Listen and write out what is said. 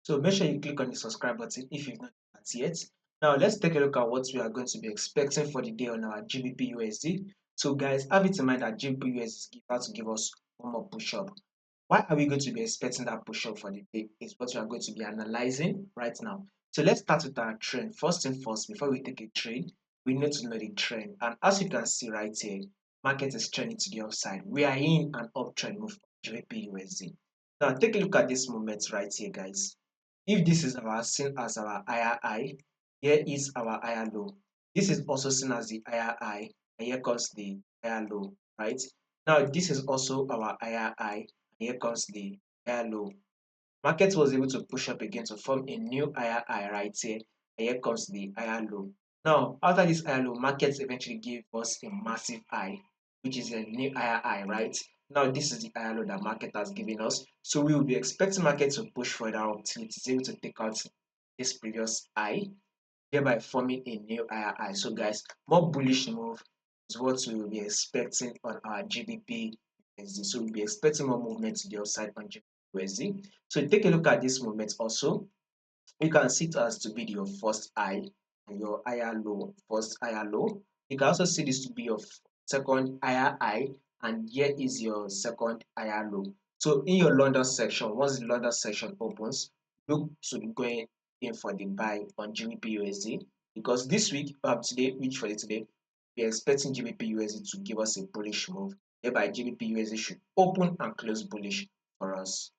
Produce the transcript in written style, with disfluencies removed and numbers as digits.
So make sure you click on the subscribe button if you've not done that yet. Now let's take a look at what we are going to be expecting for the day on our GBPUSD. So guys, have it in mind that GBPUSD is about to give us one more push up. Why are we going to be expecting that push up for the day is what we are going to be analyzing right now. So let's start with our trend. First thing first, before we take a trade, we need to know the trend. And as you can see right here, market is trending to the upside. We are in an uptrend move for GBPUSD. Now take a look at this moment right here, guys. If this is our seen as our higher high, here is our higher low. This is also seen as the higher high, and here comes the higher low, right? Now this is also our higher high, and here comes the higher low. Market was able to push up again to form a new higher high right here, and here comes the higher low. Now after this higher low, markets eventually gave us a massive high, which is a new higher high, right? Now this is the higher low that market has given us. So we will be expecting market to push further up till it is able to take out this previous high, thereby forming a new higher high. So guys, more bullish move is what we will be expecting on our GBP USD. So we'll be expecting more movement to the upside on GBP USD. So take a look at this movement also. You can see it as to be your first high and your higher low, first higher low. You can also see this to be your second higher high, and here is your second higher low. So in your London section, once the London section opens, look to be going in for the buy on GBP USD, because this week, today, which for today, we're expecting GBP USD to give us a bullish move, whereby GBP USD should open and close bullish for us.